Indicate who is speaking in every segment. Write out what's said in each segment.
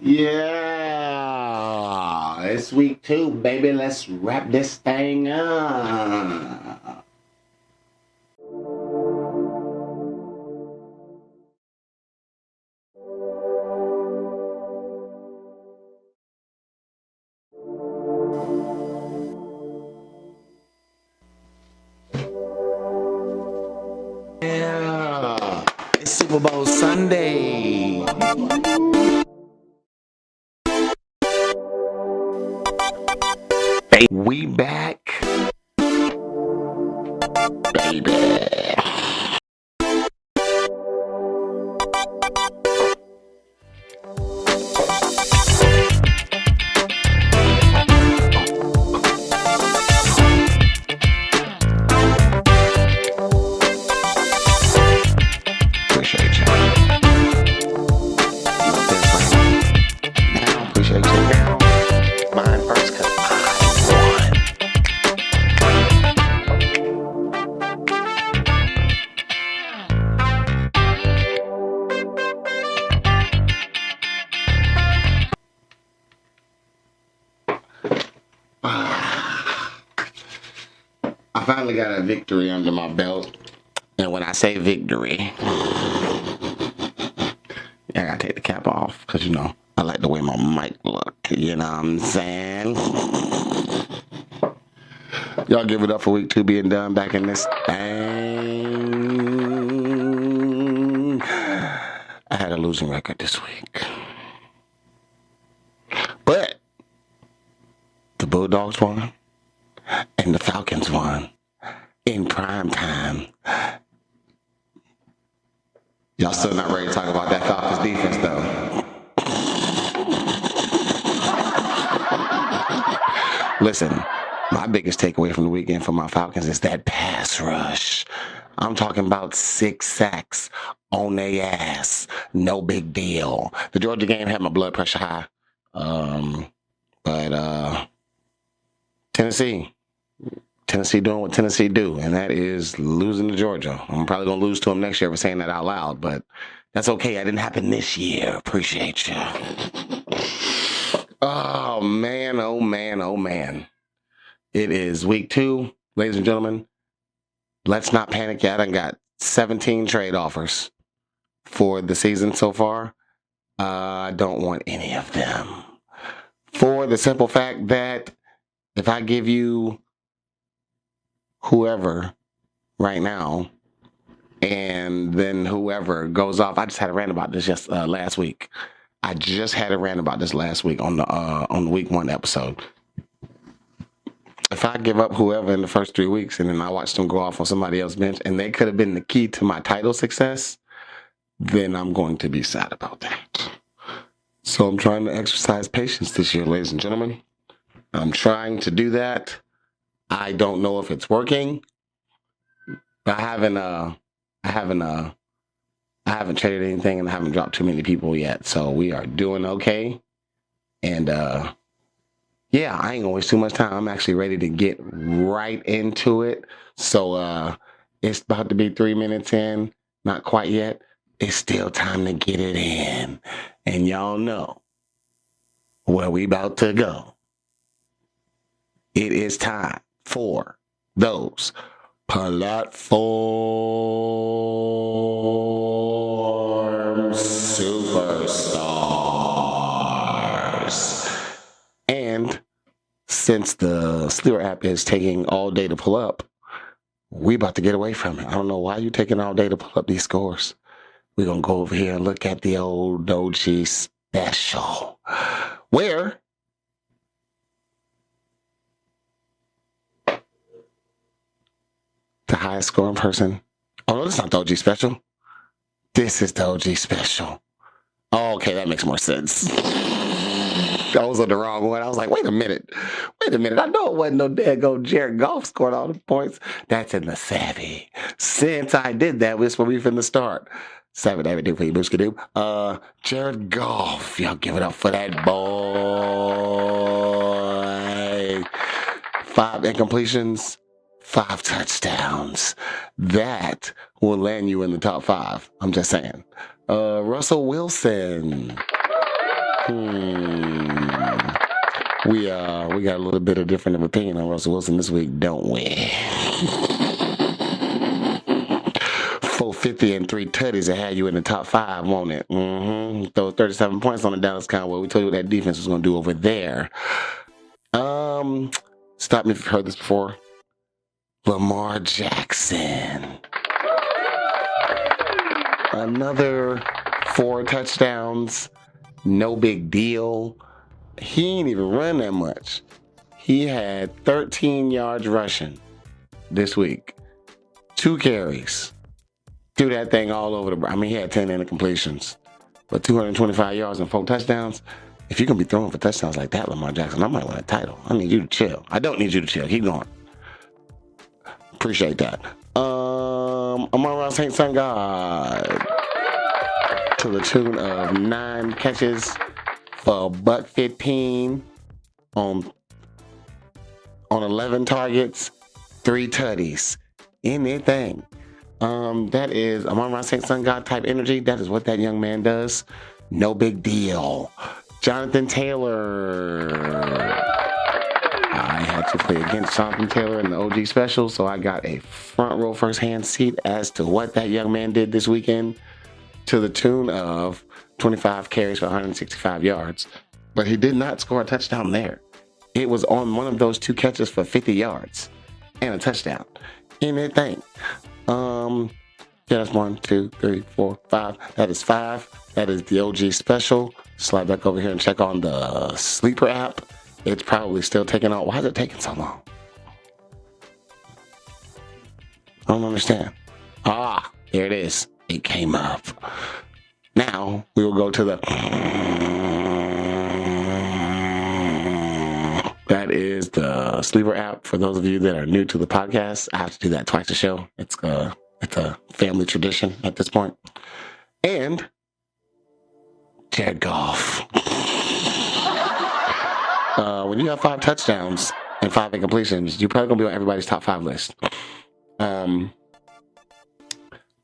Speaker 1: Yeah, it's week 2, baby. Let's wrap this thing up. Yeah, it's Super Bowl Sunday. We back, baby. Appreciate you. Now, appreciate you now. Mine first, cause I won. I finally got a victory under my belt. And when I say victory, I gotta take the cap off because, I like the way my mic look. You know what I'm saying? Y'all give it up for week 2 being done back in this thing. I had a losing record this week. But the Bulldogs won and the Falcons won in prime time. Y'all still not ready to talk about that Falcons defense, though. Listen, my biggest takeaway from the weekend for my Falcons is that pass rush. I'm talking about 6 sacks on their ass. No big deal. The Georgia game had my blood pressure high. But Tennessee doing what Tennessee do, and that is losing to Georgia. I'm probably going to lose to them next year for saying that out loud, but that's okay. That didn't happen this year. Appreciate you. Oh, man, oh, man, oh, man. It is week 2, ladies and gentlemen. Let's not panic yet. I got 17 trade offers for the season so far. I don't want any of them. For the simple fact that if I give you whoever right now, and then whoever goes off. I just had a rant about this just last week. I just had a rant about this last week on the week 1 episode. If I give up whoever in the first 3 weeks and then I watch them go off on somebody else's bench and they could have been the key to my title success, then I'm going to be sad about that. So I'm trying to exercise patience this year, ladies and gentlemen. I'm trying to do that. I don't know if it's working. But I haven't traded anything and I haven't dropped too many people yet. So we are doing okay. And yeah, I ain't gonna waste too much time. I'm actually ready to get right into it. So it's about to be 3 minutes in. Not quite yet. It's still time to get it in. And y'all know where we about to go. It is time for those platform superstars. And since the Sleeper app is taking all day to pull up, we about to get away from it. I don't know why you're taking all day to pull up these scores. We're going to go over here and look at the old Doji special, where the highest scoring person. Oh, no, this is not the OG special. This is the OG special. Oh, okay, that makes more sense. I was on the wrong one. I was like, wait a minute. I know it wasn't no daggone Jared Goff scored all the points. That's in the savvy. Since I did that, this is where we finna start. Savvy, David, do for you, Booska-doo. Jared Goff. Y'all give it up for that boy. 5 incompletions. 5 touchdowns. That will land you in the top 5. I'm just saying. Russell Wilson. We got a little bit of different of opinion on Russell Wilson this week, don't we? 450 and 3 tutties that had you in the top 5, won't it? Those 37 points on the Dallas Cowboys. We told you what that defense was going to do over there. Stop me if you've heard this before. Lamar Jackson. Another 4 touchdowns. No big deal. He ain't even run that much. He had 13 yards rushing this week. 2 carries. Threw that thing all over the... I mean, he had 10 incompletions. But 225 yards and 4 touchdowns. If you're going to be throwing for touchdowns like that, Lamar Jackson, I might win a title. I need you to chill. I don't need you to chill. Keep going. Appreciate that. Amon-Ra St. Sun God. To the tune of 9 catches for $115 on 11 targets, 3 tutties. Anything. That is Amon-Ra St. Sun God type energy. That is what that young man does. No big deal. Jonathan Taylor. I had to play against Jonathan Taylor in the OG special, so I got a front row first-hand seat as to what that young man did this weekend, to the tune of 25 carries for 165 yards. But he did not score a touchdown there. It was on one of those 2 catches for 50 yards and a touchdown. Anything. Yeah, that's 1, 2, 3, 4, 5. That is 5. That is the OG special. Slide back over here and check on the Sleeper app. It's probably still taking on. Why is it taking so long? I don't understand. Ah, there it is. It came up. Now we will go to the... That is the Sleeper app. For those of you that are new to the podcast, I have to do that twice a show. It's a family tradition at this point. And Jared Goff. When you have 5 touchdowns and 5 incompletions, you're probably going to be on everybody's top 5 list.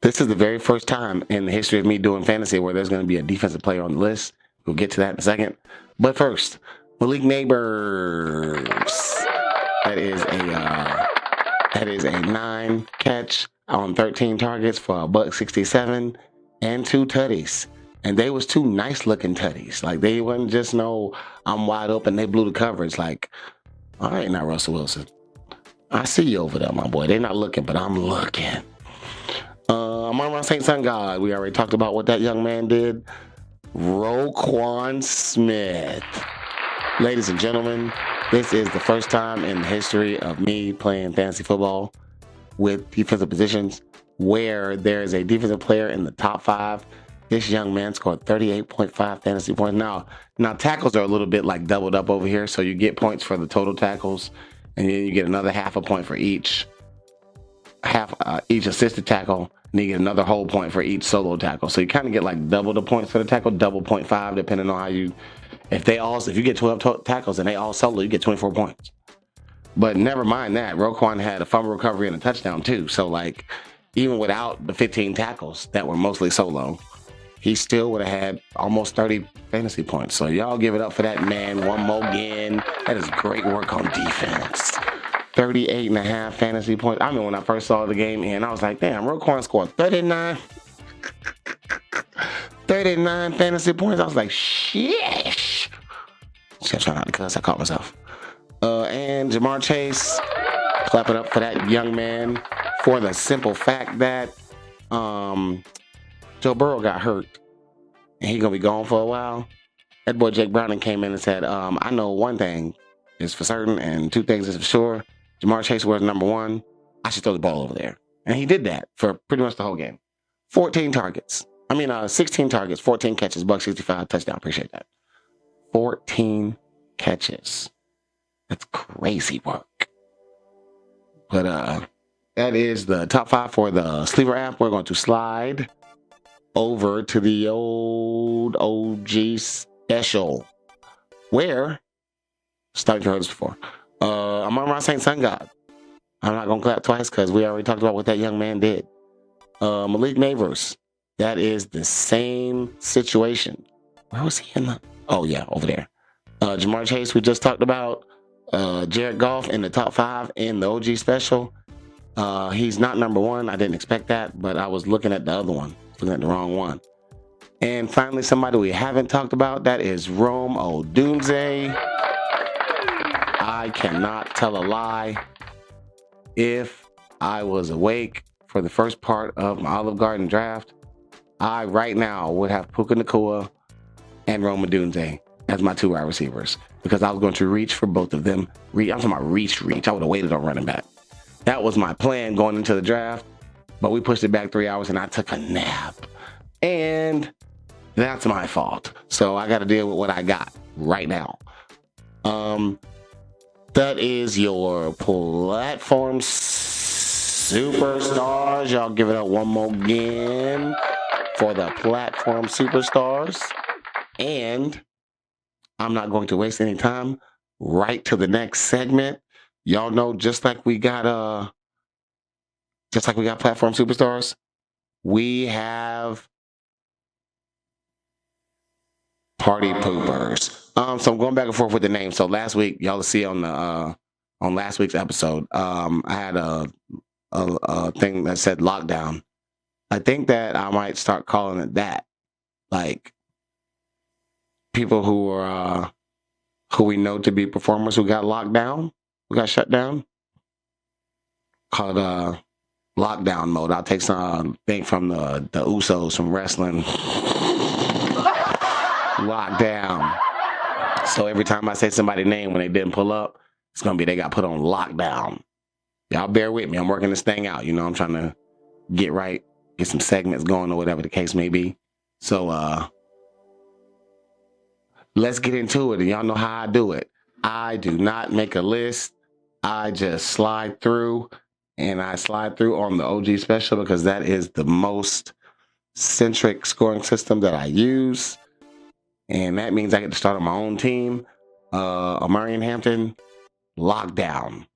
Speaker 1: This is the very first time in the history of me doing fantasy where there's going to be a defensive player on the list. We'll get to that in a second. But first, Malik Neighbors. That is a 9 catch on 13 targets for $167 and 2 tutties. And they was 2 nice looking tutties. Like, they wasn't just no, I'm wide open, they blew the coverage. Like, all right, now Russell Wilson, I see you over there, my boy. They're not looking, but I'm looking. Amon-Ra St. Sun God, we already talked about what that young man did. Roquan Smith. Ladies and gentlemen, this is the first time in the history of me playing fantasy football with defensive positions where there is a defensive player in the top 5. This young man scored 38.5 fantasy points. Now tackles are a little bit like doubled up over here, so you get points for the total tackles, and then you get another half a point for each assisted tackle, and you get another whole point for each solo tackle. So you kind of get like double the points for the tackle, double 0.5, depending on how you. If you get 12 tackles and they all solo, you get 24 points. But never mind that, Roquan had a fumble recovery and a touchdown too. So like, even without the 15 tackles that were mostly solo, he still would have had almost 30 fantasy points. So y'all give it up for that man one more again. That is great work on defense. 38.5 fantasy points. I mean, when I first saw the game and I was like, damn, Roquan scored 39 fantasy points. I was like, shit. Just trying not to cuss. I caught myself. And Jamar Chase, clap it up for that young man for the simple fact that Joe Burrow got hurt and he's going to be gone for a while. That boy Jake Browning came in and said, I know one thing is for certain and 2 things is for sure. Jamar Chase was number 1. I should throw the ball over there. And he did that for pretty much the whole game. 16 targets, 14 catches, $165, touchdown. Appreciate that. 14 catches. That's crazy work. But that is the top 5 for the Sleeper app. We're going to slide over to the old OG special, where, starting to heard this before, Amon-Ra St. Sun God. I'm not going to clap twice because we already talked about what that young man did. Malik Neighbors. That is the same situation. Where was he in the... Oh yeah, over there. Jamar Chase, we just talked about. Jared Goff in the top 5 in the OG special. He's not number 1. I didn't expect that, but I was looking at the other one, looking at the wrong one. And finally, somebody we haven't talked about, that is Rome Odunze. I cannot tell a lie. If I was awake for the first part of my Olive Garden draft, I right now would have Puka Nacua and Rome Odunze as my 2 wide receivers, because I was going to reach for both of them. I'm talking about reach. I would have waited on running back. That was my plan going into the draft, but we pushed it back 3 hours and I took a nap. And that's my fault. So I got to deal with what I got right now. That is your platform superstars. Y'all give it up one more again for the platform superstars. And I'm not going to waste any time. Right to the next segment. Y'all know, just like we got platform superstars, we have party poopers. So I'm going back and forth with the name. So last week, y'all will see on last week's episode, I had a thing that said lockdown. I think that I might start calling it that. Like, people who we know to be performers who got locked down, who got shut down, called lockdown mode. I'll take some thing from the Usos from wrestling. Lockdown. So every time I say somebody's name when they didn't pull up, it's gonna be they got put on lockdown. Y'all bear with me. I'm working this thing out. I'm trying to get right, get some segments going or whatever the case may be. So let's get into it. And y'all know how I do it. I do not make a list. I just slide through, and I slide through on the OG special because that is the most centric scoring system that I use. And that means I get to start on my own team. Amarian Hampton, lockdown.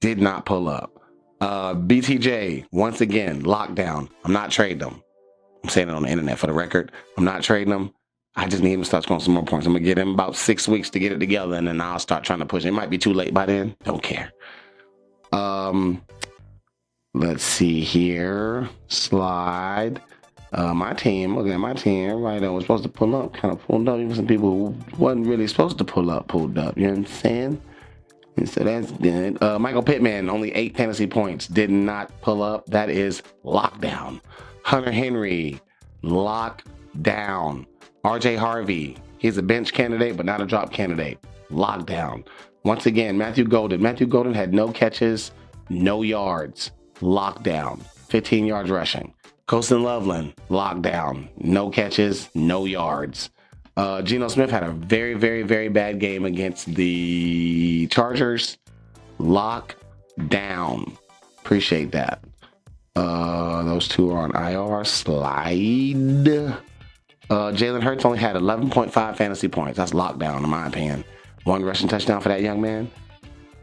Speaker 1: Did not pull up. BTJ, once again, lockdown. I'm not trading them. I'm saying it on the internet for the record. I'm not trading them. I just need him to start scoring some more points. I'm going to give him about 6 weeks to get it together, and then I'll start trying to push it. It might be too late by then. Don't care. Let's see here. Slide. My team, look at my team. Everybody that was supposed to pull up kind of pulled up. Even some people who wasn't really supposed to pull up pulled up. You know what I'm saying? And so that's good. Michael Pittman, only 8 fantasy points, did not pull up. That is lockdown. Hunter Henry, lockdown. RJ Harvey, he's a bench candidate, but not a drop candidate. Lockdown. Once again, Matthew Golden. Matthew Golden had no catches, no yards. Lockdown. 15 yards rushing. Colston Loveland, lockdown. No catches, no yards. Geno Smith had a very, very, very bad game against the Chargers. Lockdown. Appreciate that. Those two are on IR. Slide. Jalen Hurts only had 11.5 fantasy points. That's lockdown, in my opinion. 1 rushing touchdown for that young man.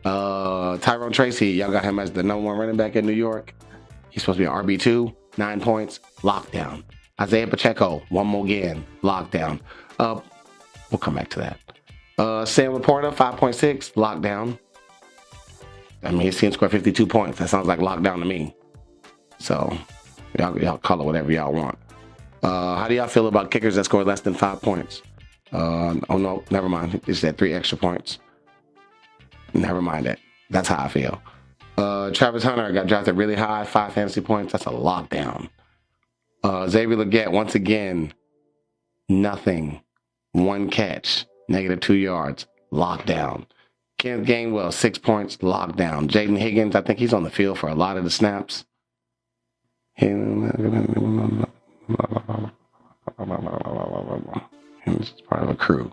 Speaker 1: Tyrone Tracy, y'all got him as the number 1 running back in New York. He's supposed to be an RB2. 9 points, lockdown. Isaiah Pacheco, 1 more again, lockdown. We'll come back to that. Sam Laporta, 5.6, lockdown. I mean, he's seen score 52 points. That sounds like lockdown to me. So, y'all call it whatever y'all want. How do y'all feel about kickers that score less than 5 points? Oh no, never mind. It's at 3 extra points. Never mind that. That's how I feel. Travis Hunter got drafted really high, 5 fantasy points. That's a lockdown. Xavier Legette, once again, nothing. 1 catch, -2 yards, lockdown. Kenneth Gainwell, 6 points, lockdown. Jaden Higgins, I think he's on the field for a lot of the snaps. He's part of a crew.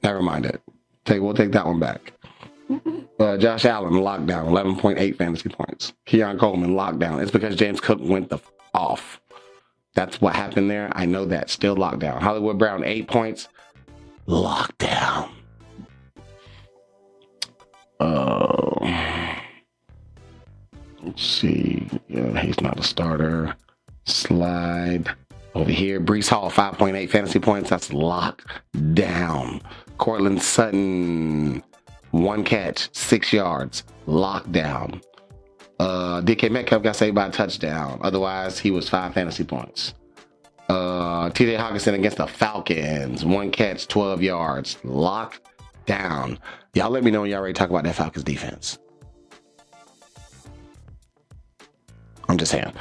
Speaker 1: Never mind it. We'll take that one back. Josh Allen, lockdown, 11.8 fantasy points. Keon Coleman, lockdown. It's because James Cook went off. That's what happened there. I know that. Still lockdown. Hollywood Brown, 8 points. Lockdown. Let's see. Yeah, he's not a starter. Slide over here. Brees Hall, 5.8 fantasy points. That's locked down. Cortland Sutton, 1 catch, 6 yards. Locked down. DK Metcalf got saved by a touchdown. Otherwise, he was 5 fantasy points. TJ Hawkinson against the Falcons, 1 catch, 12 yards. Locked down. Y'all let me know when y'all ready to talk about that Falcons defense. I'm just saying.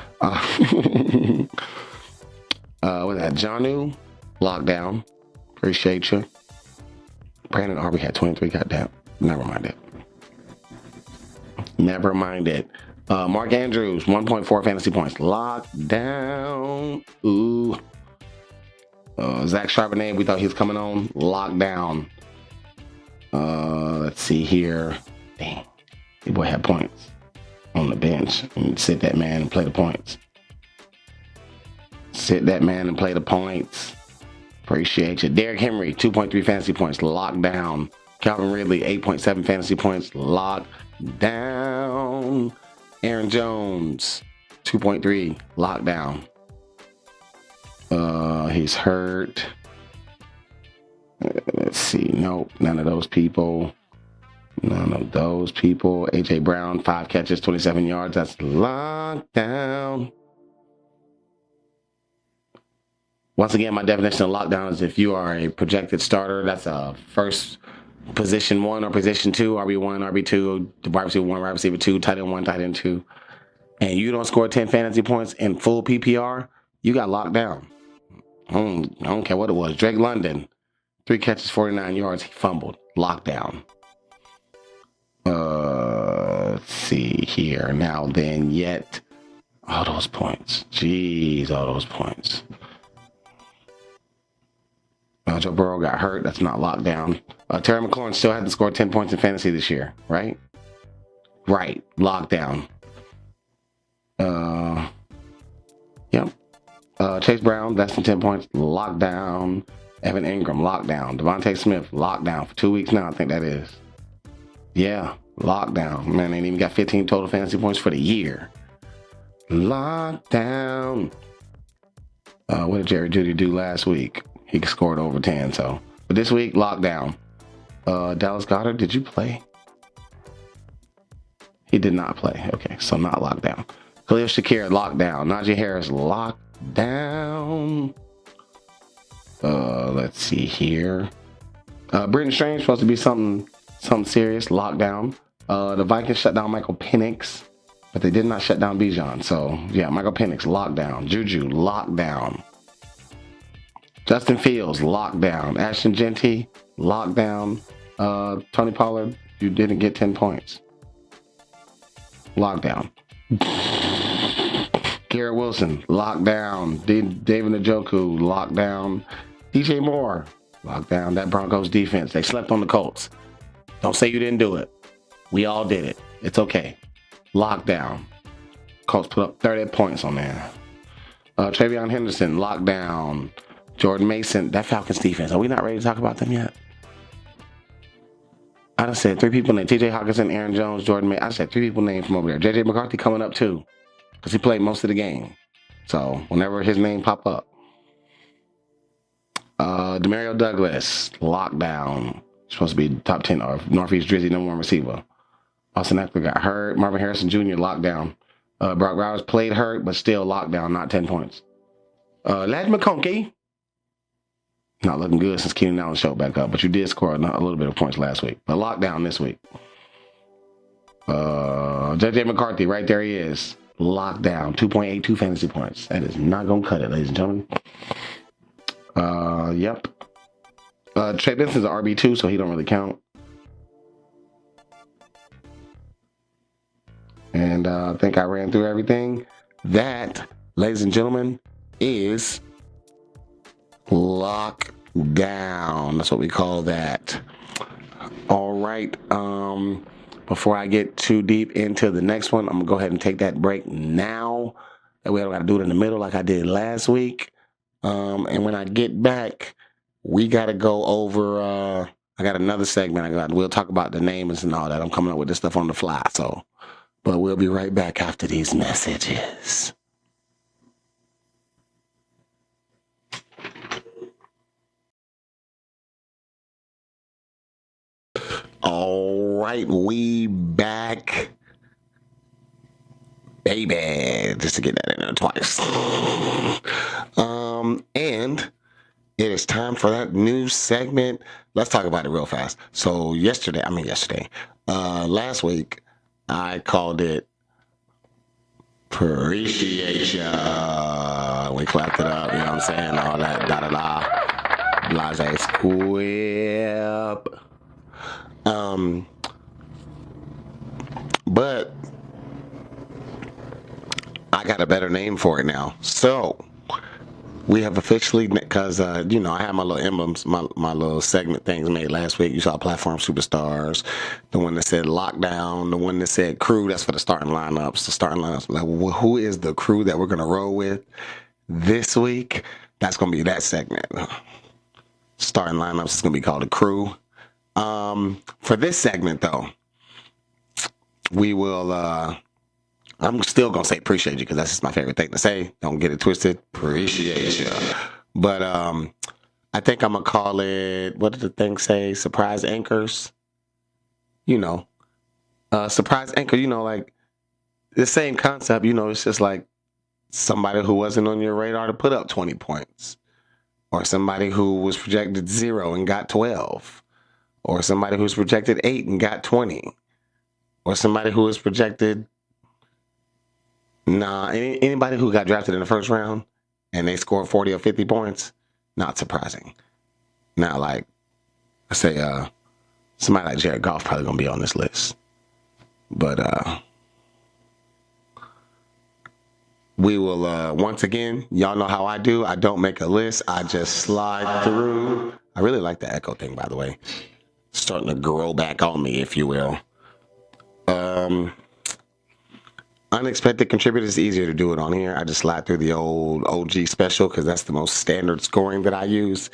Speaker 1: With that, Jonnu, lockdown. Appreciate you. Brandon Aubrey had 23. Goddamn. Never mind it. Never mind it. Mark Andrews, 1.4 fantasy points. Lockdown. Ooh. Zach Charbonnet, we thought he was coming on. Lockdown. Let's see here. Dang. Your boy had points on the bench. Sit that man and play the points. Sit that man and play the points. Appreciate you. Derrick Henry, 2.3 fantasy points. Locked down. Calvin Ridley, 8.7 fantasy points. Locked down. Aaron Jones, 2.3. Locked down. He's hurt. Let's see. Nope. None of those people. None of those people. AJ Brown, 5 catches, 27 yards. That's locked down. Once again, my definition of lockdown is if you are a projected starter, that's a first position 1 or position 2, RB1, RB2, wide receiver 1, wide receiver 2, tight end 1, tight end 2, and you don't score 10 fantasy points in full PPR, you got locked down. I don't care what it was. Drake London, 3 catches, 49 yards. He fumbled. Lockdown. Let's see here. Now then, yet. All those points. Jeez, all those points. Joe Burrow got hurt. That's not locked down. Terry McLaurin still had to score 10 points in fantasy this year, right? Right. Lockdown. Yep. Chase Brown, less than 10 points. Lockdown. Evan Ingram, lockdown. Devontae Smith, lockdown for 2 weeks now, I think that is. Yeah, lockdown. Man, they ain't even got 15 total fantasy points for the year. Lockdown. What did Jerry Jeudy do last week? He scored over 10, so. But this week, lockdown. Dallas Goedert, did you play? He did not play. Okay, so not lockdown. Khalil Shakir, lockdown. Najee Harris, lockdown. Let's see here. Britton Strange supposed to be something serious. Lockdown. The Vikings shut down Michael Penix, but they did not shut down Bijan. So yeah, Michael Penix, lockdown. Juju, lockdown. Justin Fields, lockdown. Ashton Genty, lockdown. Tony Pollard, you didn't get 10 points. Lockdown. Garrett Wilson, lockdown. David Njoku, lockdown. DJ Moore, lockdown. That Broncos defense, they slept on the Colts. Don't say you didn't do it. We all did it. It's okay. Lockdown. Colts put up 30 points on there. Travion Henderson, lockdown. Jordan Mason, that Falcons defense. Are we not ready to talk about them yet? I just said 3 people named TJ Hawkinson, Aaron Jones, Jordan Mason. I said 3 people named from over there. JJ McCarthy coming up too, because he played most of the game. So whenever his name pop up. Demario Douglas, lockdown. Supposed to be top 10 or Northeast Drizzy, #1 receiver. Austin Eckler got hurt. Marvin Harrison Jr. lockdown. Brock Bowers played hurt, but still lockdown, not 10 points. Lad McConkey, not looking good since Keenan Allen showed back up, but you did score a little bit of points last week. But lockdown this week. JJ McCarthy, right there he is. Lockdown, 2.82 fantasy points. That is not going to cut it, ladies and gentlemen. Yep. Trey Benson's an RB2, so he don't really count. And I think I ran through everything. That, ladies and gentlemen, is lockdown. That's what we call that. All right. Before I get too deep into the next one, I'm going to go ahead and take that break now. That way I don't got to do it in the middle like I did last week. And when I get back, we got to go over, I got another segment. We'll talk about the names and all that. I'm coming up with this stuff on the fly. So, but we'll be right back after these messages. All right, we back, baby. Just to get that in there twice. And it is time for that new segment. Let's talk about it real fast. So last week, I called it Appreciate Ya. We clapped it up, you know what I'm saying? All that da-da-da. Blase squib. But I got a better name for it now. So we have officially, because I had my little emblems, my little segment things made last week. You saw Platform Superstars, the one that said Lockdown, the one that said Crew. That's for the starting lineups. The starting lineups. Like, who is the crew that we're gonna roll with this week? That's gonna be that segment. Starting lineups is gonna be called a Crew. For this segment though, we will. I'm still gonna say appreciate you because that's just my favorite thing to say. Don't get it twisted. Appreciate you. But I think I'm gonna call it. What did the thing say? Surprise anchors. Surprise anchor. Like the same concept. It's just like somebody who wasn't on your radar to put up 20 points, or somebody who was projected 0 and got 12, or somebody who's projected 8 and got 20, or somebody who was projected. Anybody who got drafted in the first round and they scored 40 or 50 points, not surprising. Now, like, I say, somebody like Jared Goff probably gonna be on this list, but we will. Once again, y'all know how I do. I don't make a list. I just slide through. I really like the echo thing, by the way. Starting to grow back on me, if you will. Unexpected contributors, easier to do it on here. I just slide through the old OG special because that's the most standard scoring that I use.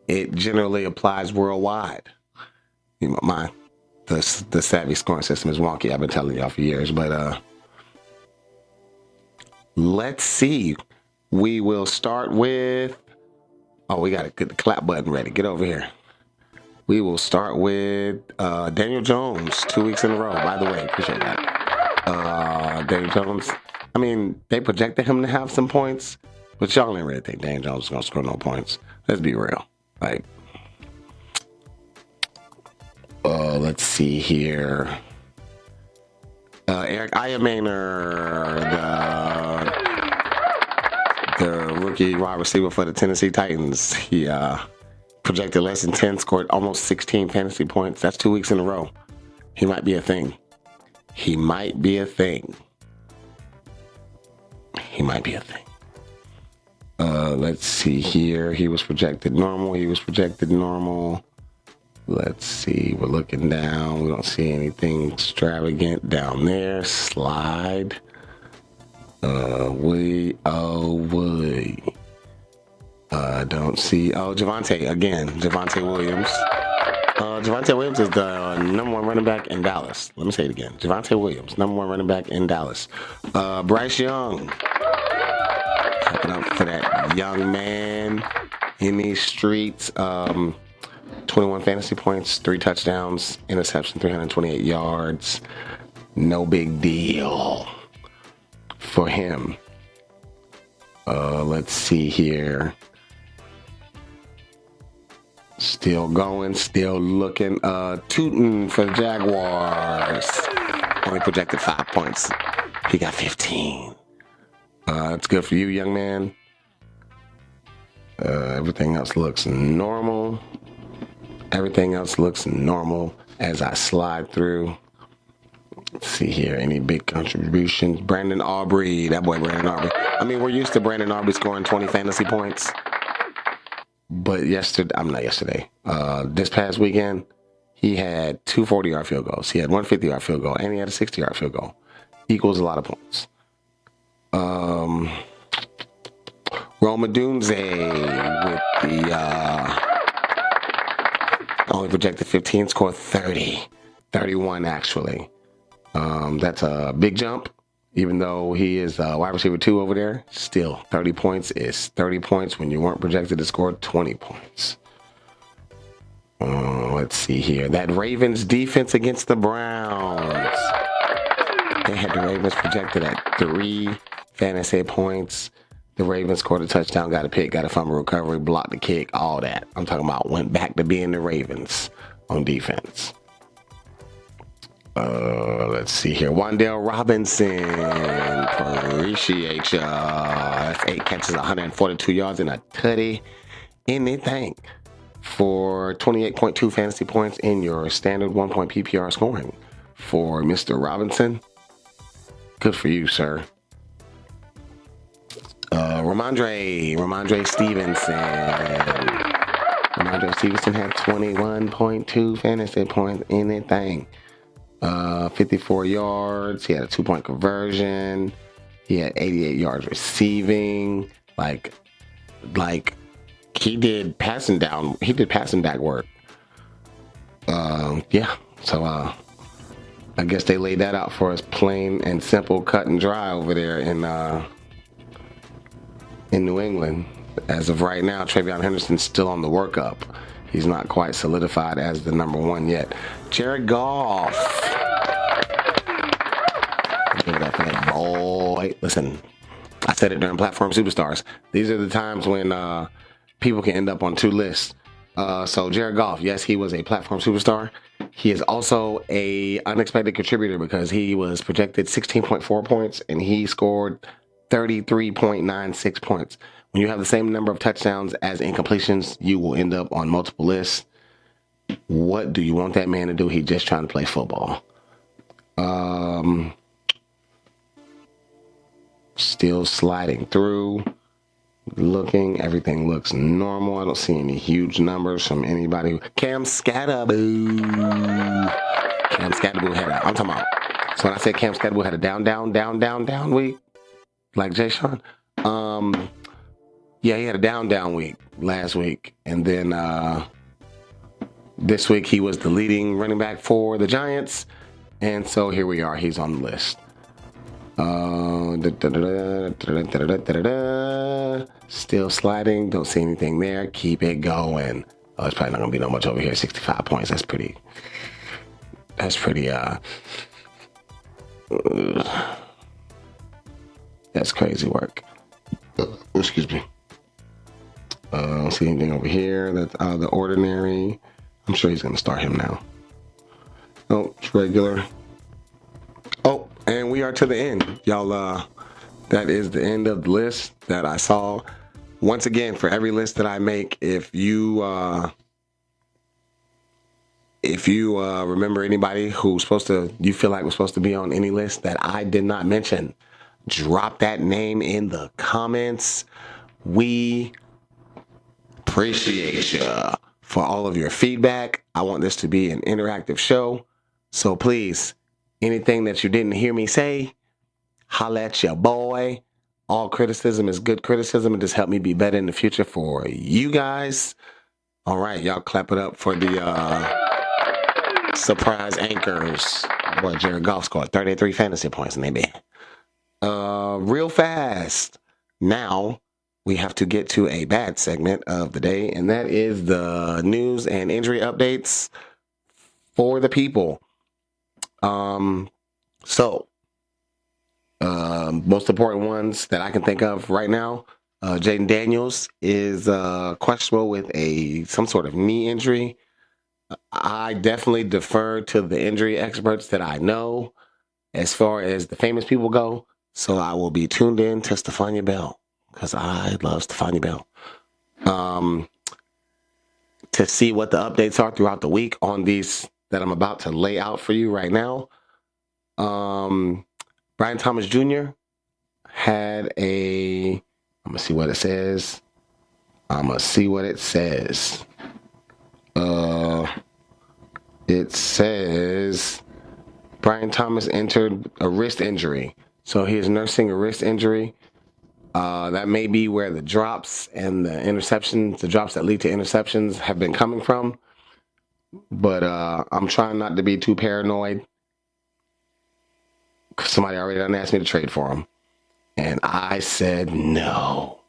Speaker 1: It generally applies worldwide. The savvy scoring system is wonky. I've been telling y'all for years, but let's see. We will start with. Oh, we got to get the clap button ready. Get over here. We will start with Daniel Jones, 2 weeks in a row. By the way, appreciate that. Daniel Jones, they projected him to have some points, but y'all didn't really think Daniel Jones was going to score no points. Let's be real. Like, let's see here. Eric Ayamaner, the rookie wide receiver for the Tennessee Titans, he projected less than 10, scored almost 16 fantasy points. That's 2 weeks in a row. He might be a thing. He might be a thing. Let's see here. He was projected normal. Let's see. We're looking down. We don't see anything extravagant down there. Slide. Don't see. Oh, Javonte again. Javonte Williams. Javonte Williams is the number 1 running back in Dallas. Let me say it again. Javonte Williams, number 1 running back in Dallas. Bryce Young. Clapping up for that young man in these streets. 21 fantasy points, 3 touchdowns, interception, 328 yards. No big deal for him. Let's see here. Still going, still looking. Tootin' for the Jaguars. Only projected 5 points. He got 15. That's good for you, young man. Everything else looks normal. As I slide through. Let's see here. Any big contributions? Brandon Aubrey. That boy, Brandon Aubrey. We're used to Brandon Aubrey scoring 20 fantasy points. But this past weekend, he had 2 40-yard field goals. He had 1 50-yard field goal, and he had a 60-yard field goal. Equals a lot of points. Roma Dunze with the only projected 15, scored 30. 31, actually. That's a big jump. Even though he is wide receiver 2 over there, still 30 points is 30 points when you weren't projected to score 20 points. Let's see here. That Ravens defense against the Browns. They had the Ravens projected at 3 fantasy points. The Ravens scored a touchdown, got a pick, got a fumble recovery, blocked the kick, all that. I'm talking about went back to being the Ravens on defense. Let's see here. Wan'Dale Robinson. Appreciate ya. That's 8 catches, 142 yards, and a tutty. Anything for 28.2 fantasy points in your standard 1-point PPR scoring for Mr. Robinson. Good for you, sir. Ramondre Stevenson. Ramondre Stevenson had 21.2 fantasy points in that thing. 54 yards. He had a 2-point conversion. He had 88 yards receiving. Like he did passing down. He did passing back work. Yeah. So I guess they laid that out for us, plain and simple, cut and dry over there in New England. As of right now, Travion Henderson's still on the workup. He's not quite solidified as the number 1 yet. Jared Goff. Give it up for that boy. Listen, I said it during Platform Superstars. These are the times when people can end up on 2 lists. So Jared Goff, yes, he was a Platform Superstar. He is also a unexpected contributor because he was projected 16.4 points and he scored 33.96 points. When you have the same number of touchdowns as incompletions, you will end up on multiple lists. What do you want that man to do? He's just trying to play football. Still sliding through. Looking, everything looks normal. I don't see any huge numbers from anybody. Cam Scatterboo. Cam Scatterboo had a, I'm talking about. So when I said Cam Scatterboo had a down week, like Jay Sean. Yeah, he had a down week last week, and then this week he was the leading running back for the Giants, and so here we are. He's on the list. Still sliding. Don't see anything there. Keep it going. Oh, it's probably not gonna be no much over here. 65 points. That's pretty. That's crazy work. Excuse me. I don't see anything over here that's out of the ordinary. I'm sure he's gonna start him now. Oh, it's regular. Oh, and we are to the end, y'all. That is the end of the list that I saw. Once again, for every list that I make, if you remember anybody who's you feel like was supposed to be on any list that I did not mention, drop that name in the comments. We appreciate you for all of your feedback. I want this to be an interactive show, so please, anything that you didn't hear me say, holla at your boy. All criticism is good criticism and just help me be better in the future for you guys. All right, y'all clap it up for the surprise anchors. Boy, Jared Goff scored 33 fantasy points, maybe. Real fast. Now we have to get to a bad segment of the day, and that is the news and injury updates for the people. Most important ones that I can think of right now, Jaden Daniels is questionable with some sort of knee injury. I definitely defer to the injury experts that I know as far as the famous people go. So I will be tuned in to Stephania Bell because I love Stephania Bell. To see what the updates are throughout the week on these that I'm about to lay out for you right now. Brian Thomas Jr. had I'm going to see what it says. It says Brian Thomas entered a wrist injury. So he is nursing a wrist injury. That may be where the drops and the interceptions, the drops that lead to interceptions have been coming from. But I'm trying not to be too paranoid. Somebody already done asked me to trade for him. And I said no.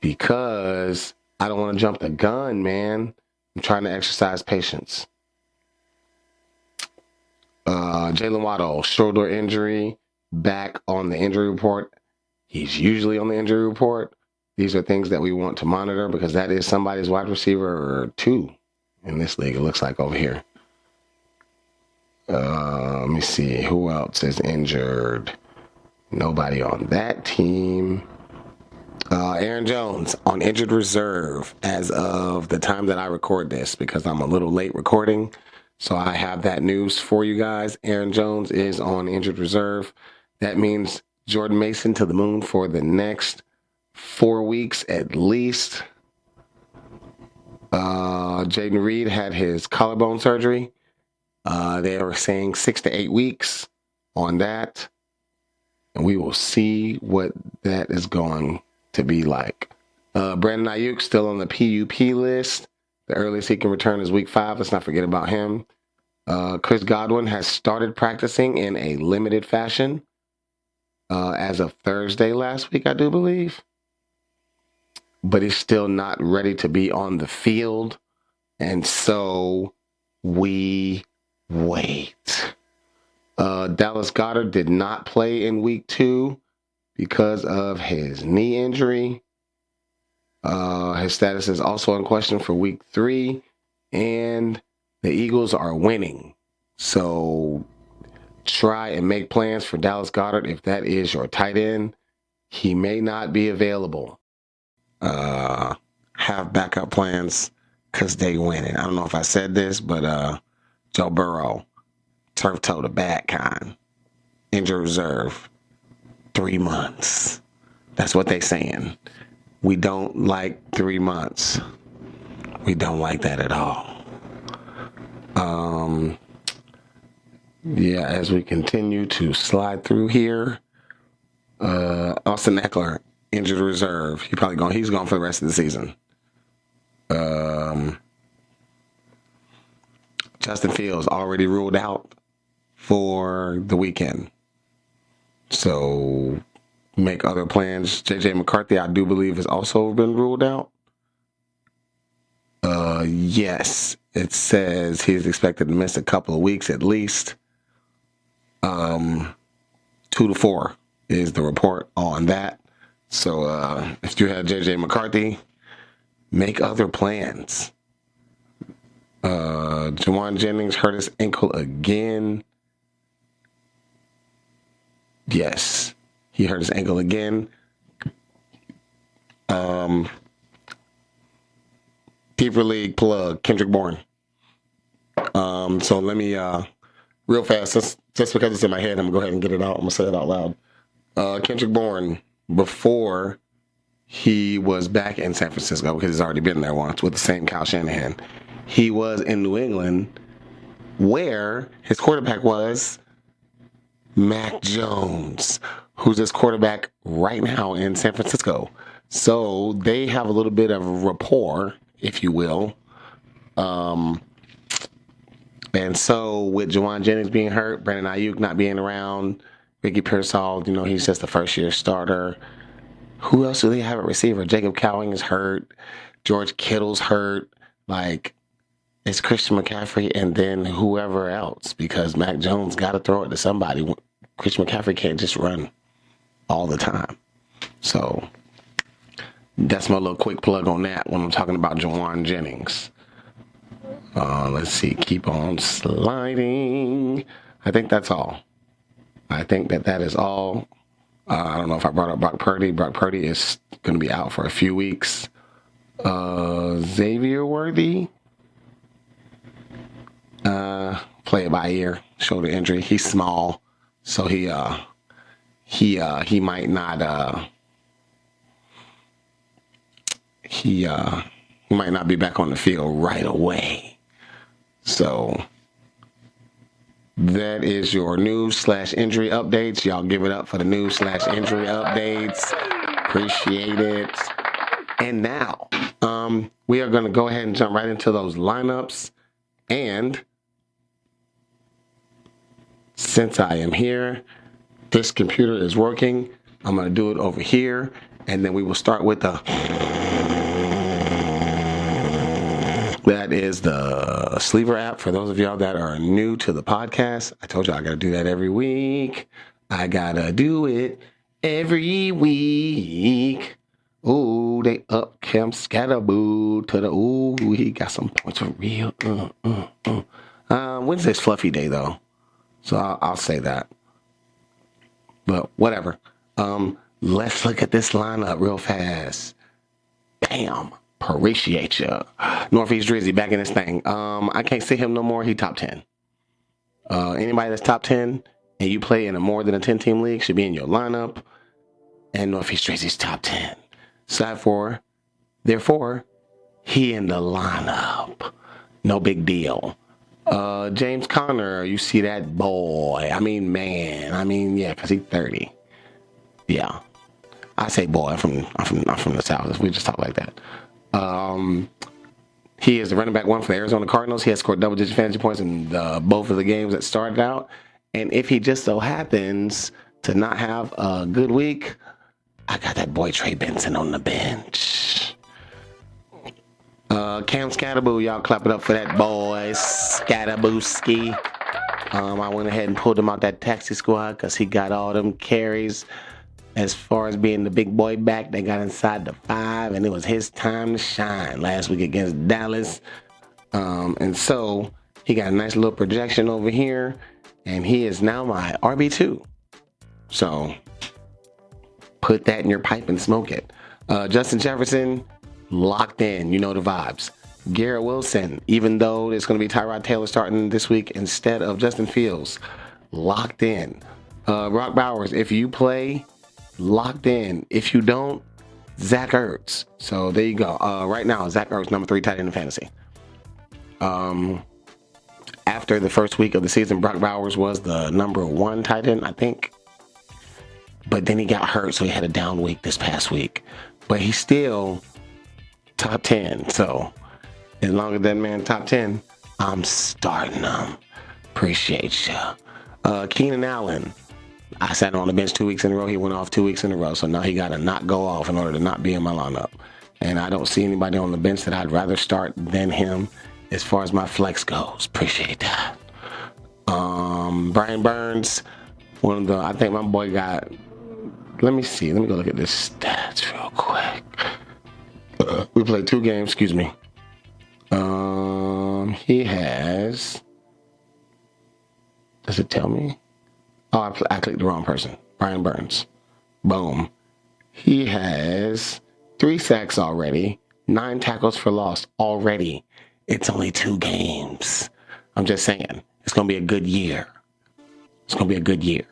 Speaker 1: Because I don't want to jump the gun, man. I'm trying to exercise patience. Jalen Waddle, shoulder injury, back on the injury report. He's usually on the injury report. These are things that we want to monitor because that is somebody's wide receiver 2 in this league, it looks like over here. Let me see. Who else is injured? Nobody on that team. Aaron Jones on injured reserve as of the time that I record this because I'm a little late recording. So I have that news for you guys. Aaron Jones is on injured reserve. That means Jordan Mason to the moon for the next 4 weeks at least. Jaden Reed had his collarbone surgery. They are saying 6 to 8 weeks on that. And we will see what that is going to be like. Brandon Ayuk still on the PUP list. The earliest he can return is week 5. Let's not forget about him. Chris Godwin has started practicing in a limited fashion as of Thursday last week, I do believe. But he's still not ready to be on the field. And so we wait. Dallas Goedert did not play in week 2 because of his knee injury. His status is also in question for week 3. And the Eagles are winning. So try and make plans for Dallas Goedert if that is your tight end. He may not be available. Have backup plans because they winning. I don't know if I said this, but Joe Burrow, turf toe the back kind. Injured reserve. 3 months. That's what they saying. We don't like 3 months. We don't like that at all. Yeah, as we continue to slide through here, Austin Eckler, injured reserve. He's gone for the rest of the season. Justin Fields already ruled out for the weekend. So make other plans. JJ McCarthy, I do believe, has also been ruled out. Yes, it says he's expected to miss a couple of weeks at least. 2 to 4 is the report on that. So if you had JJ McCarthy, make other plans. Jawan Jennings hurt his ankle again. Yes, he hurt his ankle again. Keeper League plug, Kendrick Bourne. So let me, real fast, just because it's in my head, I'm going to go ahead and get it out. I'm going to say it out loud. Kendrick Bourne, before he was back in San Francisco, because he's already been there once with the same Kyle Shanahan, he was in New England where his quarterback was Mac Jones, who's his quarterback right now in San Francisco. So they have a little bit of rapport, if you will. And so with Jawan Jennings being hurt, Brandon Ayuk not being around, Ricky Pearsall, he's just a first-year starter. Who else do they have at receiver? Jacob Cowing is hurt. George Kittle's hurt. It's Christian McCaffrey and then whoever else, because Mac Jones got to throw it to somebody. Christian McCaffrey can't just run all the time. So that's my little quick plug on that when I'm talking about Jawan Jennings. Let's see. Keep on sliding. I think that's all. I think that is all. I don't know if I brought up Brock Purdy. Brock Purdy is going to be out for a few weeks. Xavier Worthy. Play it by ear. Shoulder injury. He's small, so he might not. He might not be back on the field right away. So that is your news/injury updates. Y'all give it up for the news/injury updates. Appreciate it. And now, we are going to go ahead and jump right into those lineups. And since I am here, this computer is working. I'm going to do it over here. And then we will start with the That is the Sleeper app. For those of y'all that are new to the podcast, I told you I got to do that every week. I got to do it every week. Ooh, they up Cam Scatterboo to the, ooh, he got some points for real. Wednesday's fluffy day, though. So I'll say that. But whatever. Let's look at this lineup real fast. Bam. Appreciate ya. Northeast Drizzy back in this thing. I can't see him no more. He top 10. Anybody that's top 10 and you play in a more than a 10-team league should be in your lineup. And Northeast Drizzy's top 10. Slide 4. Therefore, he in the lineup. No big deal. James Conner, you see that boy. Yeah, because he's 30. Yeah. I say boy, I'm from the South. We just talk like that. He is the running back one for the Arizona Cardinals. He has scored double-digit fantasy points in both of the games that started out. And if he just so happens to not have a good week, I got that boy Trey Benson on the bench. Cam Scatterboo, y'all clap it up for that boy Scatterbooski. I went ahead and pulled him out that taxi squad because he got all them carries. As far as being the big boy back, they got inside the 5, and it was his time to shine last week against Dallas. And so he got a nice little projection over here, and he is now my RB2. So put that in your pipe and smoke it. Justin Jefferson, locked in. You know the vibes. Garrett Wilson, even though it's going to be Tyrod Taylor starting this week instead of Justin Fields, locked in. Brock Bowers, if you play, locked in. If you don't, Zach Ertz. So there you go. Right now, Zach Ertz, number 3 tight end in fantasy. After the first week of the season, Brock Bowers was the number 1 tight end, I think. But then he got hurt, so he had a down week this past week. But he's still top 10. So as long as that man top 10, I'm starting him. Appreciate ya. Keenan Allen. I sat on the bench 2 weeks in a row. He went off 2 weeks in a row. So now he got to not go off in order to not be in my lineup. And I don't see anybody on the bench that I'd rather start than him as far as my flex goes. Appreciate that. Brian Burns, I think my boy got, let me see. Let me go look at this stats real quick. We played 2 games, excuse me. He has, does it tell me? Oh, I clicked the wrong person. Brian Burns. Boom. He has 3 sacks already, 9 tackles for loss already. It's only 2 games. I'm just saying, it's going to be a good year. It's going to be a good year.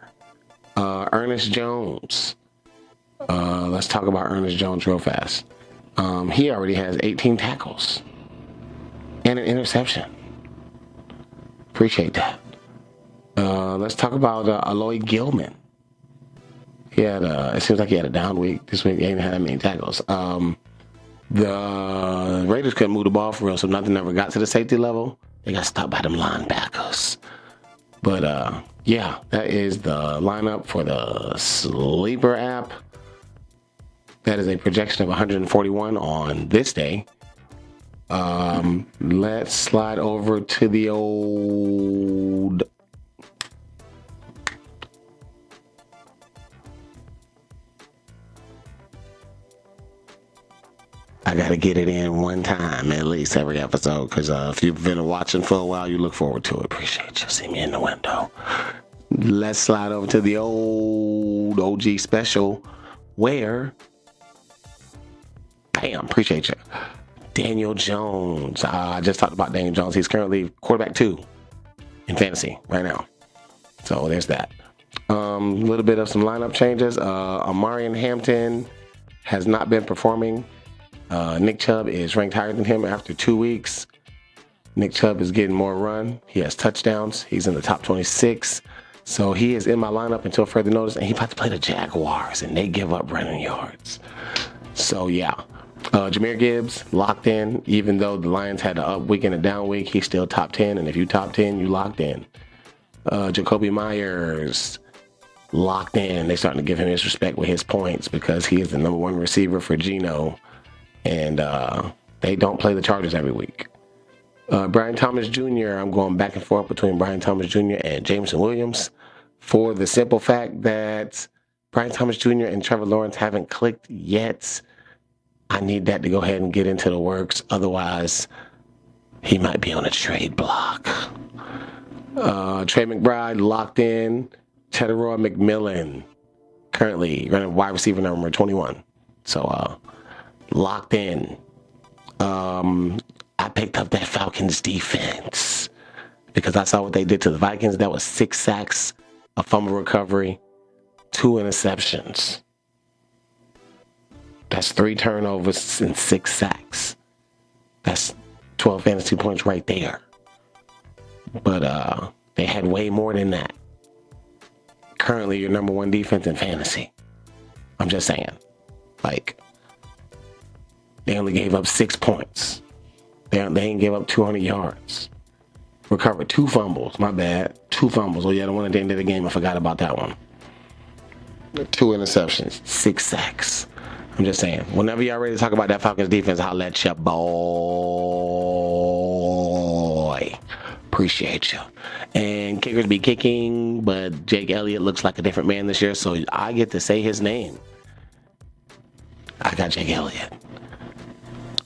Speaker 1: Ernest Jones. Let's talk about Ernest Jones real fast. He already has 18 tackles and an interception. Appreciate that. Let's talk about Aloy Gilman. It seems like he had a down week this week. He ain't had that many tackles. The Raiders couldn't move the ball for real, so nothing ever got to the safety level. They got stopped by them linebackers. But yeah, that is the lineup for the Sleeper app. That is a projection of 141 on this day. Let's slide over to the old I gotta get it in one time at least every episode, because if you've been watching for a while, you look forward to it. Appreciate you. See me in the window. Let's slide over to the old OG special where, bam, appreciate you. Daniel Jones. I just talked about Daniel Jones. He's currently quarterback 2 in fantasy right now. So there's that. A little bit of some lineup changes. Amarian Hampton has not been performing. Nick Chubb is ranked higher than him after 2 weeks. Nick Chubb is getting more run. He has touchdowns. He's in the top 26. So he is in my lineup until further notice. And he's about to play the Jaguars, and they give up running yards. So, yeah. Jahmyr Gibbs, locked in. Even though the Lions had an up week and a down week, he's still top 10. And if you top 10, you locked in. Jacoby Myers, locked in. They're starting to give him his respect with his points because he is the number 1 receiver for Geno. And they don't play the Chargers every week. Brian Thomas Jr., I'm going back and forth between Brian Thomas Jr. and Jameson Williams for the simple fact that Brian Thomas Jr. and Trevor Lawrence haven't clicked yet. I need that to go ahead and get into the works. Otherwise, he might be on a trade block. Trey McBride locked in. Tedoroy McMillan currently running wide receiver number 21. So locked in. I picked up that Falcons defense because I saw what they did to the Vikings. That was 6 sacks, a fumble recovery, 2 interceptions. That's 3 turnovers and 6 sacks. That's 12 fantasy points right there. But they had way more than that. Currently, your number 1 defense in fantasy. I'm just saying. Like, they only gave up 6 points. They ain't gave up 200 yards. Recovered 2 fumbles. My bad. 2 fumbles. Oh, yeah, the one at the end of the game. I forgot about that one. 2 interceptions. 6 sacks. I'm just saying. Whenever y'all ready to talk about that Falcons defense, I'll let you, boy. Appreciate you. And kickers be kicking, but Jake Elliott looks like a different man this year, so I get to say his name. I got Jake Elliott.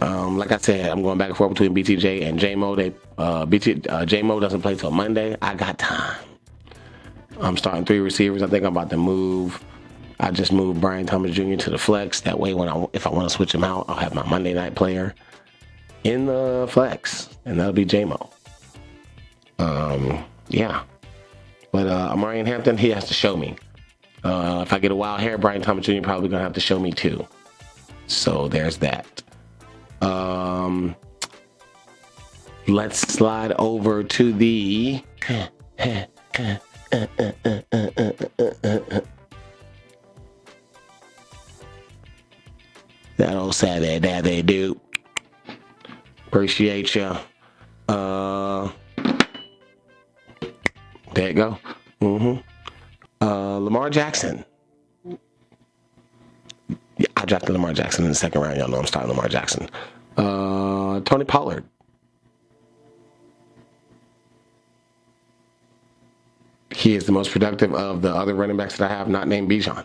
Speaker 1: Like I said, I'm going back and forth between BTJ and J-Mo. J-Mo doesn't play till Monday. I got time. I'm starting 3 receivers. I think I'm about to move. I just moved Brian Thomas Jr. to the flex. That way, if I want to switch him out, I'll have my Monday night player in the flex, and that'll be J-Mo. Yeah. But Amarian Hampton, he has to show me. If I get a wild hair, Brian Thomas Jr. probably going to have to show me too. So there's that. Let's slide over to the that old Saturday that they do. Appreciate you. There you go. Lamar Jackson. Yeah, I drafted Lamar Jackson in the 2nd round. Y'all know I'm starting Lamar Jackson. Tony Pollard. He is the most productive of the other running backs that I have, not named Bijan.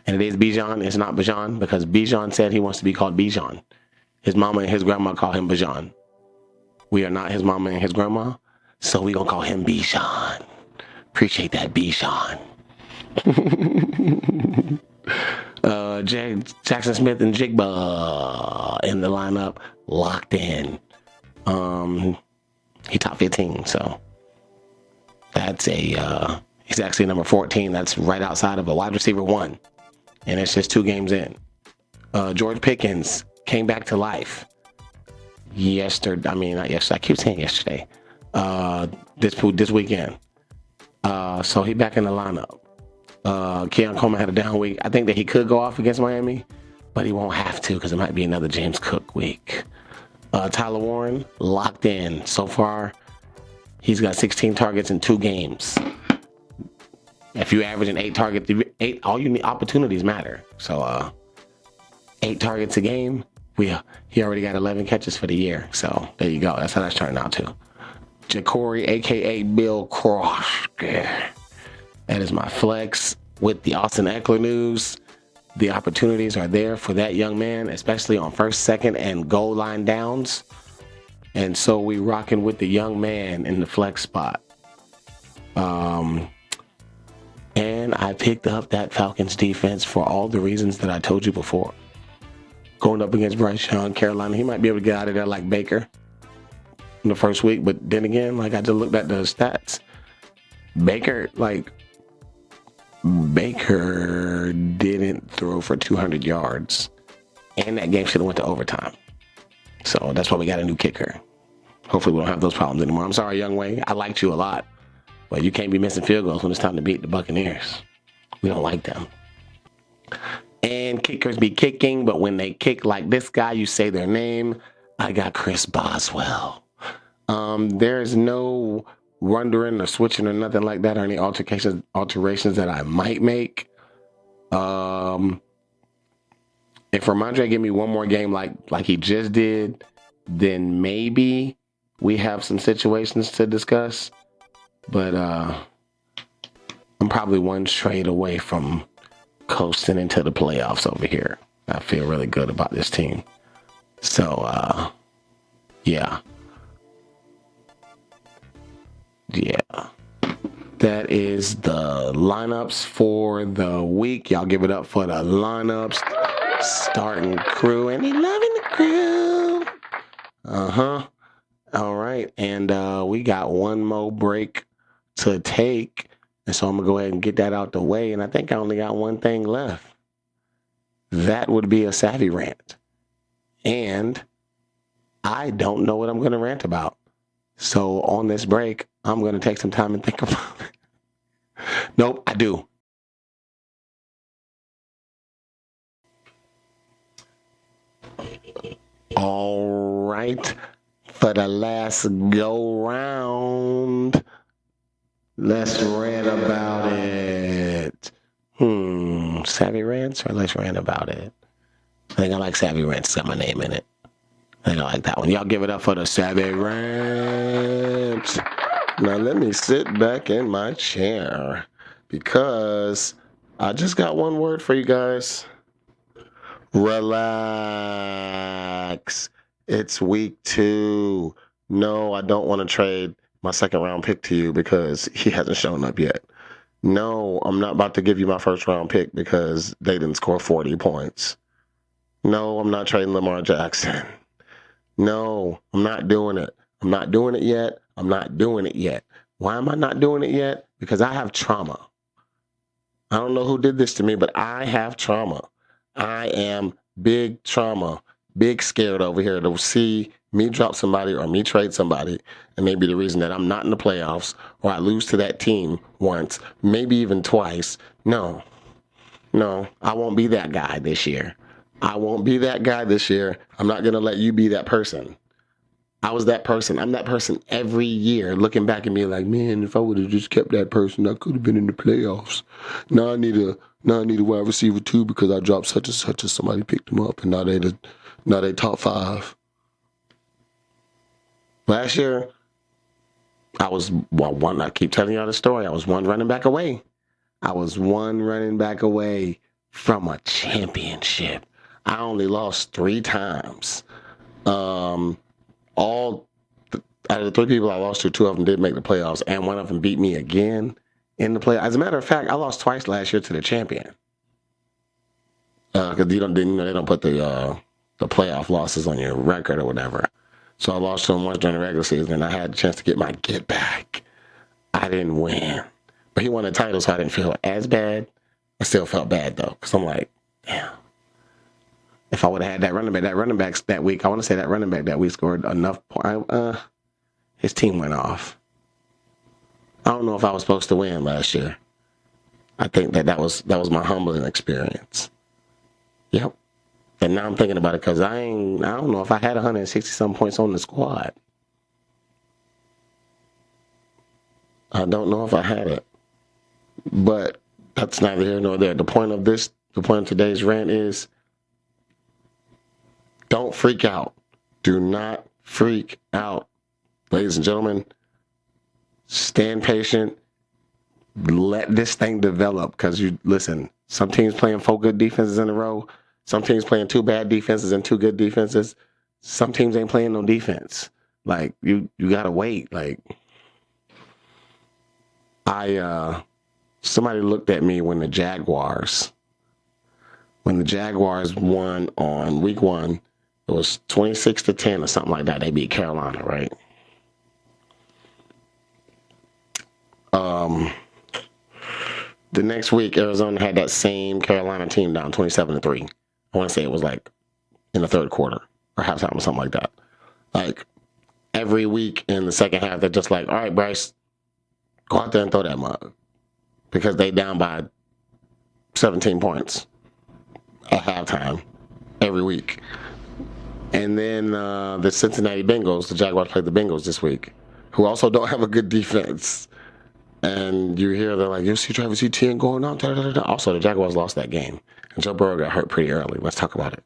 Speaker 1: And it is Bijan. It's not Bijan because Bijan said he wants to be called Bijan. His mama and his grandma call him Bijan. We are not his mama and his grandma, so we gonna call him Bijan. Appreciate that, Bijan. Jackson Smith and Jigba in the lineup, locked in. He top 15, so that's he's actually number 14. That's right outside of a wide receiver 1, and it's just 2 games in. George Pickens came back to life yesterday. I mean, not yesterday. I keep saying yesterday. This weekend. So he back in the lineup. Keon Coleman had a down week. I think that he could go off against Miami, but he won't have to because it might be another James Cook week. Tyler Warren locked in. So far, he's got 16 targets in 2 games. If you average an 8 targets, all you need opportunities matter. So 8 targets a game. He already got 11 catches for the year. So there you go. That's how that's turning out too. Jacory, aka Bill Cross. That is my flex with the Austin Eckler news. The opportunities are there for that young man, especially on 1st, 2nd, and goal line downs. And so we rocking with the young man in the flex spot. And I picked up that Falcons defense for all the reasons that I told you before. Going up against Bryce Young, Carolina, he might be able to get out of there like Baker in the first week. But then again, like I just looked at the stats. Baker didn't throw for 200 yards. And that game should have went to overtime. So that's why we got a new kicker. Hopefully we don't have those problems anymore. I'm sorry, Young Wei. I liked you a lot. But you can't be missing field goals when it's time to beat the Buccaneers. We don't like them. And kickers be kicking, but when they kick like this guy, you say their name. I got Chris Boswell. There's no wondering or switching or nothing like that or any alterations that I might make. If Ramondre give me one more game like he just did, then maybe. we have some situations to discuss, but I'm probably one trade away from coasting into the playoffs over here. I feel really good about this team. So, yeah. That is the lineups for the week. Y'all give it up for the lineups. Starting crew and 11 the crew. All right. And we got one more break to take. And so I'm going to go ahead and get that out the way. And I think I only got one thing left. That would be a savvy rant. And I don't know what I'm going to rant about. So on this break, I'm going to take some time and think about it. Nope, I do. All right. For the last go round, let's rant about it. Savvy rants or let's rant about it? I think I like savvy rants. It's got my name in it. I think I like that one. Y'all give it up for the savvy rant. Now let me sit back in my chair because I just got one word for you guys. Relax. It's week 2. No, I don't want to trade my second round pick to you because he hasn't shown up yet. No, I'm not about to give you my first round pick because they didn't score 40 points. No, I'm not trading Lamar Jackson. No, I'm not doing it. I'm not doing it yet. I'm not doing it yet. Why am I not doing it yet? Because I have trauma. I don't know who did this to me, but I have trauma. I am big trauma, big scared over here to see me drop somebody or me trade somebody, and maybe the reason that I'm not in the playoffs or I lose to that team once, maybe even twice. No, I won't be that guy this year. I won't be that guy this year. I'm not going to let you be that person. I was that person. I'm that person every year looking back at me like, man, if I would have just kept that person, I could have been in the playoffs. Now I need a wide receiver too because I dropped such and such and somebody picked them up and now they top 5. Last year, I was one. I keep telling y'all the story. I was one running back away. From a championship. I only lost 3 times. Out of the 3 people I lost to, 2 of them did make the playoffs, and one of them beat me again in the playoffs. As a matter of fact, I lost twice last year to the champion. Because they don't put the playoff losses on your record or whatever. So I lost to him once during the regular season, and I had a chance to get my get back. I didn't win, but he won the title, so I didn't feel as bad. I still felt bad though, because I'm like, damn. If I would have had that running back that week, I want to say that running back that week scored enough points. His team went off. I don't know if I was supposed to win last year. I think that was my humbling experience. Yep. And now I'm thinking about it because I don't know if I had 160-some points on the squad. I don't know if I had it. But that's neither here nor there. The point of today's rant is, don't freak out. Do not freak out. Ladies and gentlemen, stand patient. Let this thing develop because listen, some teams playing 4 good defenses in a row. Some teams playing 2 bad defenses and 2 good defenses. Some teams ain't playing no defense. Like, you got to wait. Like, somebody looked at me when the Jaguars won on week 1. It was 26-10 or something like that. They beat Carolina, right? The next week, Arizona had that same Carolina team down 27-3. I want to say it was like in the 3rd quarter or halftime or something like that. Like every week in the second half, they're just like, all right, Bryce, go out there and throw that mug. Because they down by 17 points at halftime every week. And then the Cincinnati Bengals, the Jaguars played the Bengals this week, who also don't have a good defense. And you hear they're like, you see Travis Etienne going on. Also, the Jaguars lost that game. And Joe Burrow got hurt pretty early. Let's talk about it.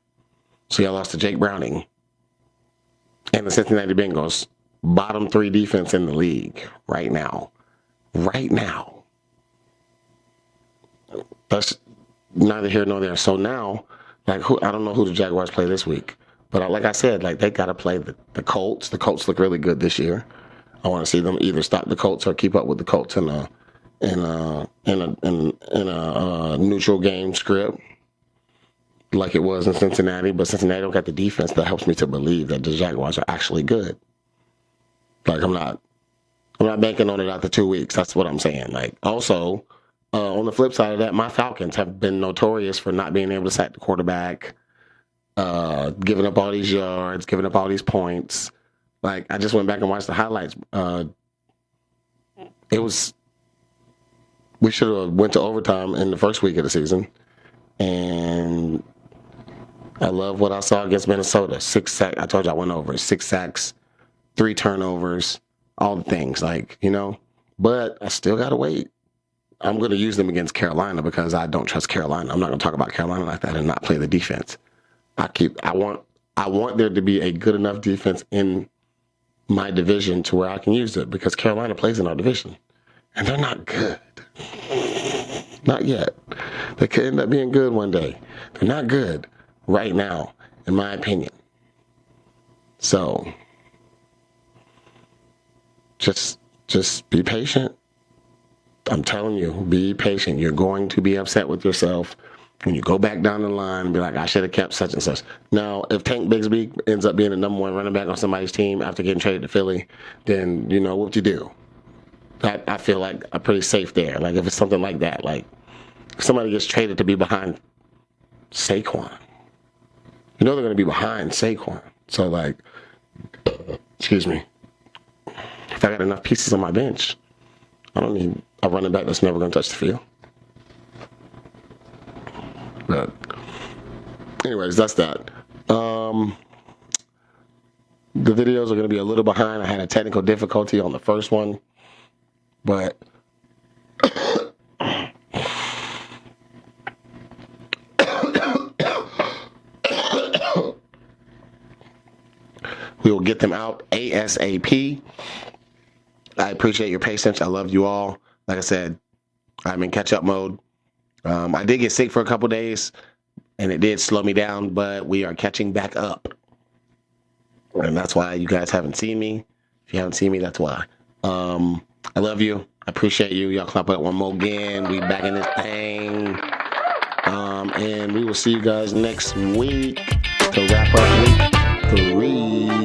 Speaker 1: So y'all lost to Jake Browning and the Cincinnati Bengals bottom 3 defense in the league right now. Right now. That's neither here nor there. So now, like, I don't know who the Jaguars play this week, but like I said, like, they got to play the Colts. The Colts look really good this year. I want to see them either stop the Colts or keep up with the Colts in a neutral game script, like it was in Cincinnati. But Cincinnati don't got the defense that helps me to believe that the Jaguars are actually good. Like, I'm not banking on it after 2 weeks. That's what I'm saying. Like, also, on the flip side of that, my Falcons have been notorious for not being able to sack the quarterback, giving up all these yards, giving up all these points. Like, I just went back and watched the highlights. We should have went to overtime in the first week of the season. And I love what I saw against Minnesota. 6 sacks. I told you I went over. 6 sacks, 3 turnovers, all the things. Like, you know. But I still got to wait. I'm going to use them against Carolina because I don't trust Carolina. I'm not going to talk about Carolina like that and not play the defense. I want there to be a good enough defense in my division to where I can use it, because Carolina plays in our division and they're not good. Not yet. They could end up being good one day. They're not good right now, in my opinion. So just be patient. I'm telling you, be patient. You're going to be upset with yourself when you go back down the line and be like, I should have kept such and such. Now, if Tank Bigsby ends up being the number 1 running back on somebody's team after getting traded to Philly, then you know what you do. I feel like I'm pretty safe there. Like, if it's something like that, like if somebody gets traded to be behind Saquon, you know they're going to be behind Saquon. So, like, excuse me, if I got enough pieces on my bench, I don't need a running back that's never going to touch the field. But anyways, that's that. The videos are going to be a little behind. I had a technical difficulty on the first one, but we will get them out ASAP. I appreciate your patience. I love you all. Like I said, I'm in catch-up mode. I did get sick for a couple days, and it did slow me down, but we are catching back up. And that's why you guys haven't seen me. If you haven't seen me, that's why. I love you. I appreciate you. Y'all clap it one more again. We back in this thing. And we will see you guys next week to wrap up week 3.